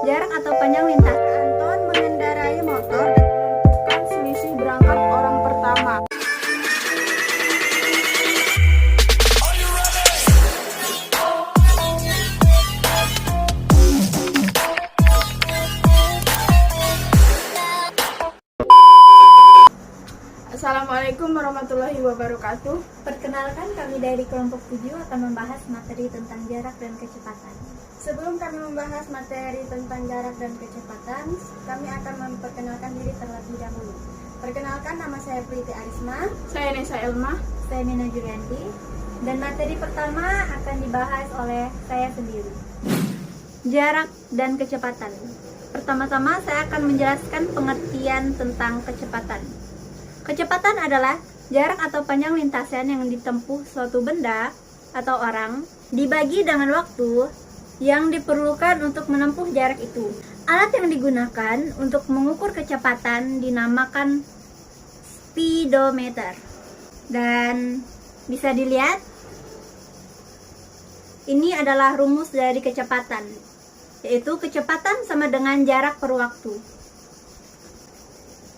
Jarak atau panjang lintas. Anton mengendarai motor dan menentukan selisih berangkat orang pertama. Assalamualaikum warahmatullahi wabarakatuh. Perkenalkan, kami dari kelompok 7 akan membahas materi tentang jarak dan kecepatan. Sebelum kami membahas materi tentang jarak dan kecepatan, kami akan memperkenalkan diri terlebih dahulu. Perkenalkan, nama saya Priti Arisma. Saya Nesa Elma. Saya Mina Julianti. Dan materi pertama akan dibahas oleh saya sendiri. Jarak dan kecepatan. Pertama-tama saya akan menjelaskan pengertian tentang kecepatan. Kecepatan adalah jarak atau panjang lintasan yang ditempuh suatu benda atau orang dibagi dengan waktu yang diperlukan untuk menempuh jarak itu. Alat yang digunakan untuk mengukur kecepatan dinamakan speedometer. Dan bisa dilihat, ini adalah rumus dari kecepatan, yaitu kecepatan sama dengan jarak per waktu.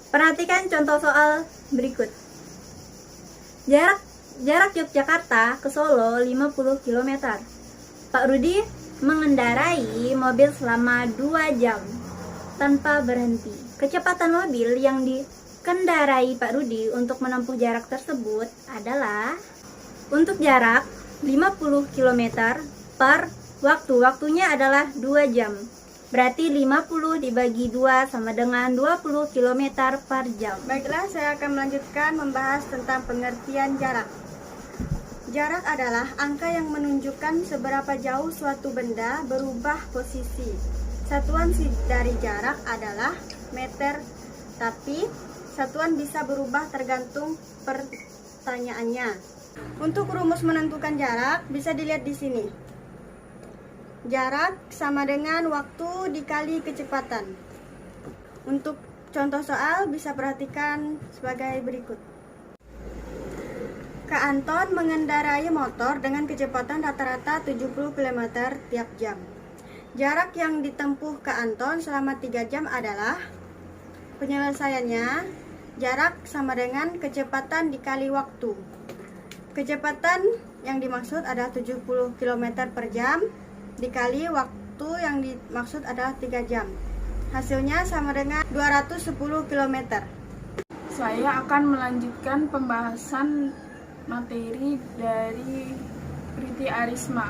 Perhatikan contoh soal berikut. Jarak Yogyakarta ke Solo 50 km. Pak Rudi mengendarai mobil selama 2 jam tanpa berhenti. Kecepatan mobil yang dikendarai Pak Rudi untuk menempuh jarak tersebut adalah untuk jarak 50 km per waktu. Waktunya adalah 2 jam. Berarti 50 dibagi 2 sama dengan 20 km per jam. Baiklah, saya akan melanjutkan membahas tentang pengertian jarak. Jarak adalah angka yang menunjukkan seberapa jauh suatu benda berubah posisi. Satuan dari jarak adalah meter, tapi satuan bisa berubah tergantung pertanyaannya. Untuk rumus menentukan jarak bisa dilihat di sini. Jarak sama dengan waktu dikali kecepatan. Untuk contoh soal bisa perhatikan sebagai berikut. Kak Anton mengendarai motor dengan kecepatan rata-rata 70 km tiap jam. Jarak yang ditempuh Kak Anton selama 3 jam adalah, penyelesaiannya, jarak sama dengan kecepatan dikali waktu. Kecepatan yang dimaksud adalah 70 km per jam dikali waktu yang dimaksud adalah 3 jam. Hasilnya sama dengan 210 km. Saya akan melanjutkan pembahasan materi dari Priti Arisma,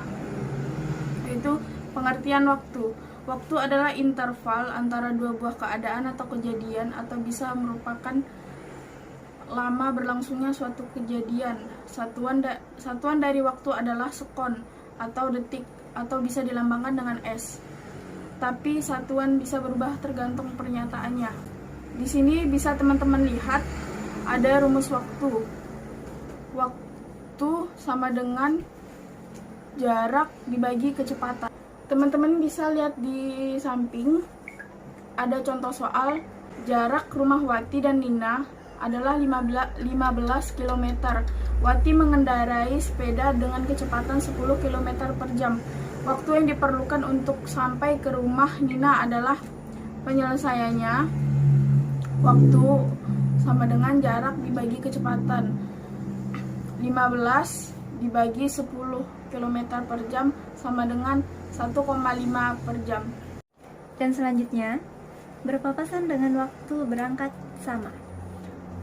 yaitu pengertian waktu. Waktu adalah interval antara dua buah keadaan atau kejadian, atau bisa merupakan lama berlangsungnya suatu kejadian. Satuan dari waktu adalah sekon atau detik, atau bisa dilambangkan dengan S. Tapi satuan bisa berubah tergantung pernyataannya. Di sini bisa teman-teman lihat ada rumus waktu. Waktu sama dengan jarak dibagi kecepatan. Teman-teman bisa lihat di samping ada contoh soal. Jarak rumah Wati dan Nina adalah 15 km. Wati mengendarai sepeda dengan kecepatan 10 km per jam. Waktu yang diperlukan untuk sampai ke rumah Nina adalah, penyelesaiannya, waktu sama dengan jarak dibagi kecepatan. 15 dibagi 10 km per jam sama dengan 1,5 per jam. Dan selanjutnya, berpapasan dengan waktu berangkat sama.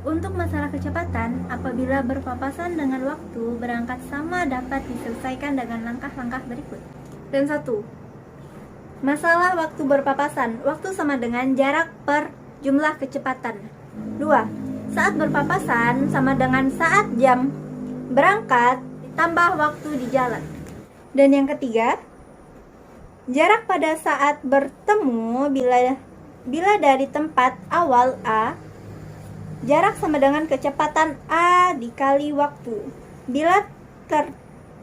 Untuk masalah kecepatan, apabila berpapasan dengan waktu berangkat sama dapat diselesaikan dengan langkah-langkah berikut. Dan 1. Masalah waktu berpapasan. Waktu sama dengan jarak per jumlah kecepatan. 2. Saat berpapasan sama dengan saat jam berangkat ditambah waktu di jalan. Dan yang ketiga, jarak pada saat bertemu bila dari tempat awal A, jarak sama dengan kecepatan A dikali waktu.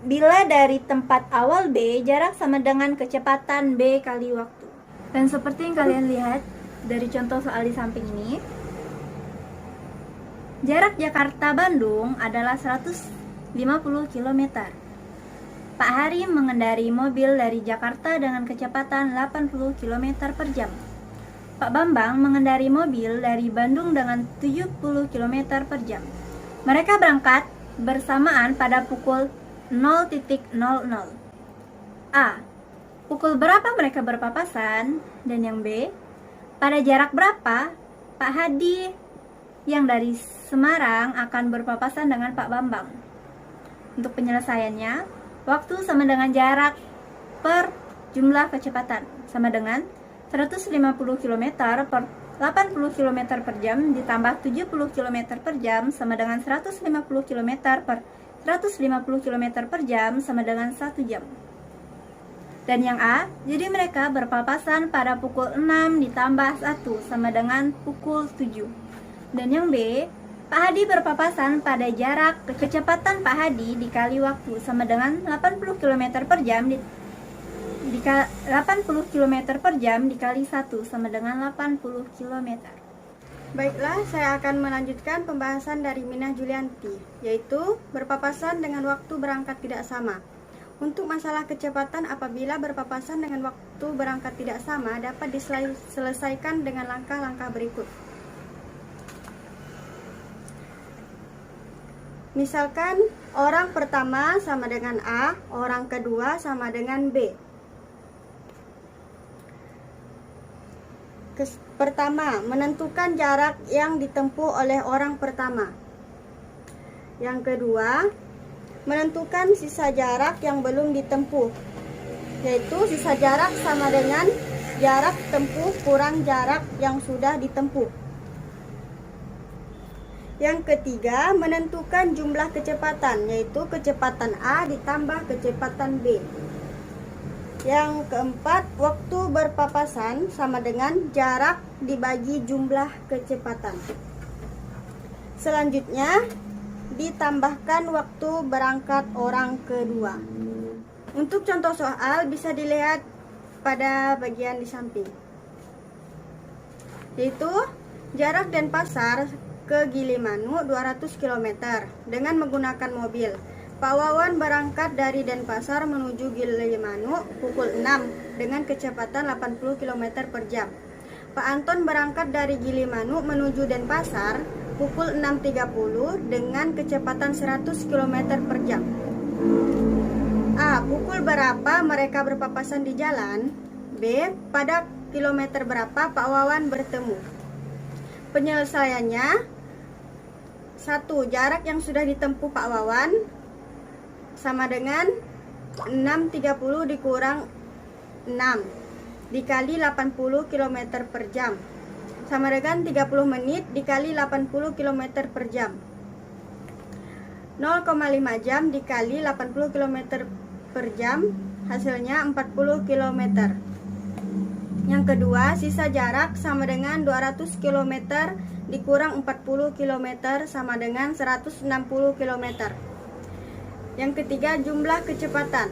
Bila dari tempat awal B, jarak sama dengan kecepatan B kali waktu. Dan seperti yang kalian lihat dari contoh soal di samping ini, jarak Jakarta-Bandung adalah 150 km. Pak Hari mengendari mobil dari Jakarta dengan kecepatan 80 km per jam. Pak Bambang mengendari mobil dari Bandung dengan 70 km per jam. Mereka berangkat bersamaan pada pukul 0.00. A. Pukul berapa mereka berpapasan? Dan yang B. Pada jarak berapa Pak Hadi yang dari Semarang akan berpapasan dengan Pak Bambang? Untuk penyelesaiannya, waktu sama dengan jarak per jumlah kecepatan, sama dengan 150 km per 80 km per jam ditambah 70 km per jam sama dengan 150 km per 150 km per jam sama dengan 1 jam. Dan yang A, jadi mereka berpapasan pada pukul 6 ditambah 1 sama dengan pukul 7. Dan yang B, Pak Hadi berpapasan pada jarak kecepatan Pak Hadi dikali waktu sama dengan 80 km per jam 80 km per jam dikali 1 sama dengan 80 km. Baiklah, saya akan melanjutkan pembahasan dari Minah Julianti, yaitu berpapasan dengan waktu berangkat tidak sama. Untuk masalah kecepatan apabila berpapasan dengan waktu berangkat tidak sama dapat diselesaikan dengan langkah-langkah berikut. Misalkan orang pertama sama dengan A, orang kedua sama dengan B. Pertama, menentukan jarak yang ditempuh oleh orang pertama. Yang kedua, menentukan sisa jarak yang belum ditempuh, yaitu sisa jarak sama dengan jarak tempuh kurang jarak yang sudah ditempuh. Yang ketiga, menentukan jumlah kecepatan, yaitu kecepatan A ditambah kecepatan B. Yang keempat, waktu berpapasan sama dengan jarak dibagi jumlah kecepatan. Selanjutnya, ditambahkan waktu berangkat orang kedua. Untuk contoh soal bisa dilihat pada bagian di samping, yaitu jarak Denpasar ke Gilimanuk 200 km dengan menggunakan mobil. Pak Wawan berangkat dari Denpasar menuju Gilimanuk pukul 6 dengan kecepatan 80 km per jam. Pak Anton berangkat dari Gilimanuk menuju Denpasar pukul 6.30 dengan kecepatan 100 km per jam. A. Pukul berapa mereka berpapasan di jalan? B. Pada kilometer berapa Pak Wawan bertemu? Penyelesaiannya: 1. Jarak yang sudah ditempuh Pak Wawan sama dengan 6.30 dikurang 6 dikali 80 km per jam sama dengan 30 menit dikali 80 km per jam. 0,5 jam dikali 80 km per jam hasilnya 40 km. Yang kedua, sisa jarak sama dengan 200 km dikurang 40 km sama dengan 160 km. Yang ketiga, jumlah kecepatan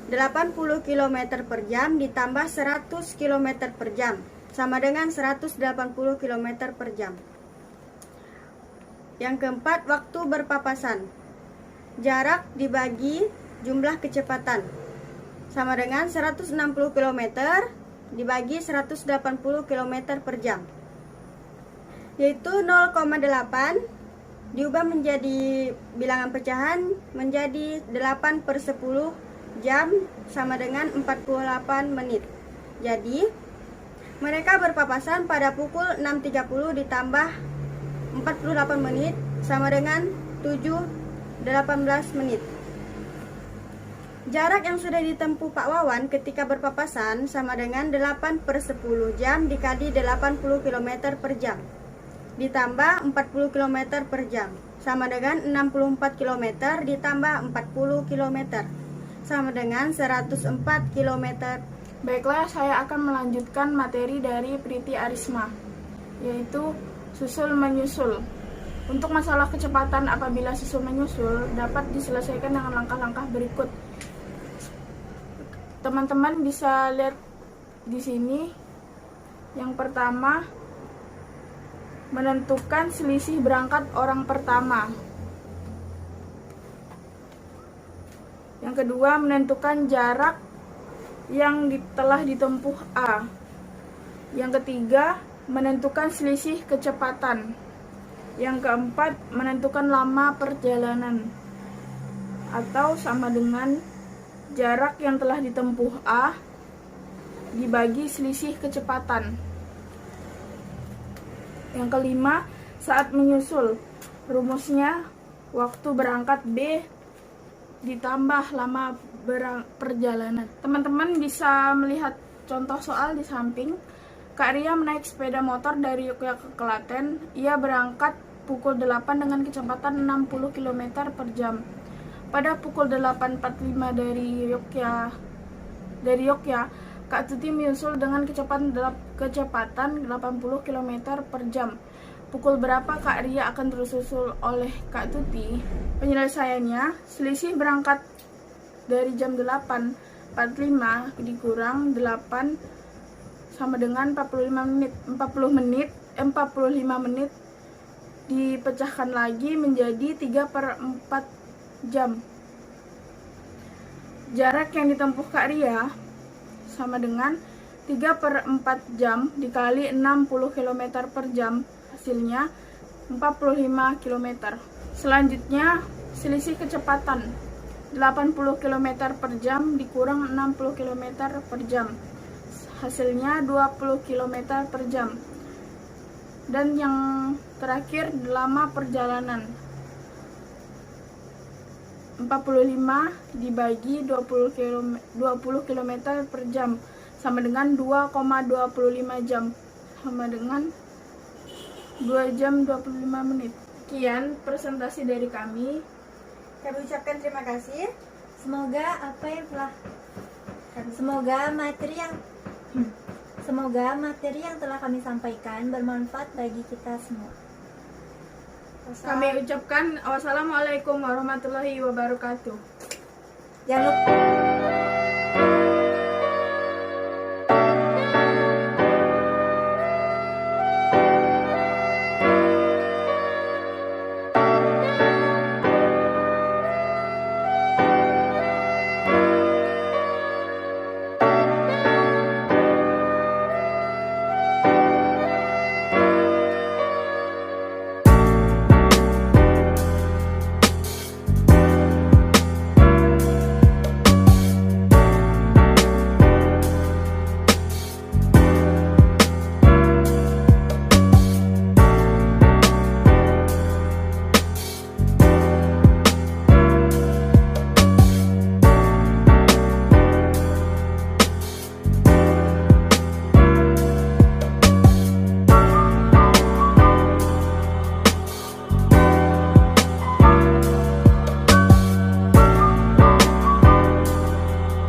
80 km per jam ditambah 100 km per jam sama dengan 180 km per jam. Yang keempat, waktu berpapasan. Jarak dibagi jumlah kecepatan sama dengan 160 km dibagi 180 km per jam, yaitu 0,8 diubah menjadi bilangan pecahan menjadi 8/10 jam sama dengan 48 menit. Jadi mereka berpapasan pada pukul 6.30 ditambah 48 menit sama dengan 7:18 menit. Jarak yang sudah ditempuh Pak Wawan ketika berpapasan sama dengan 8/10 jam dikali 80 km per jam ditambah 40 km per jam sama dengan 64 km ditambah 40 km sama dengan 104 km. Baiklah, saya akan melanjutkan materi dari Priti Arisma, yaitu susul menyusul. Untuk masalah kecepatan apabila susul menyusul dapat diselesaikan dengan langkah-langkah berikut. Teman-teman bisa lihat di sini. Yang pertama, menentukan selisih berangkat orang pertama. Yang kedua, menentukan jarak yang telah ditempuh A. Yang ketiga, menentukan selisih kecepatan. Yang keempat, menentukan lama perjalanan atau sama dengan jarak yang telah ditempuh A dibagi selisih kecepatan. Yang kelima, saat menyusul. Rumusnya, waktu berangkat B ditambah lama perjalanan. Teman-teman bisa melihat contoh soal di samping. Kak Ria menaik sepeda motor dari Yogyakarta ke Klaten. Ia berangkat pukul 8 dengan kecepatan 60 km per jam. Pada pukul 8.45 dari Yogyakarta, Kak Tuti menyusul dengan kecepatan 80 km per jam. Pukul berapa Kak Ria akan tersusul oleh Kak Tuti? Penyelesaiannya, selisih berangkat dari jam 8.45 dikurang 8 sama dengan 45 menit dipecahkan lagi menjadi 3/4 jam. Jarak yang ditempuh Kak Ria sama dengan 3/4 jam dikali 60 km per jam, hasilnya 45 km. Selanjutnya, selisih kecepatan 80 km per jam dikurang 60 km per jam, hasilnya 20 km per jam. Dan yang terakhir, lama perjalanan 45 dibagi 20 km per jam sama dengan 2,25 jam, sama dengan 2 jam 25 menit. Sekian presentasi dari kami. Kami ucapkan terima kasih. Semoga materi yang telah kami sampaikan bermanfaat bagi kita semua. Kami ucapkan wassalamualaikum warahmatullahi wabarakatuh. Jangan lupa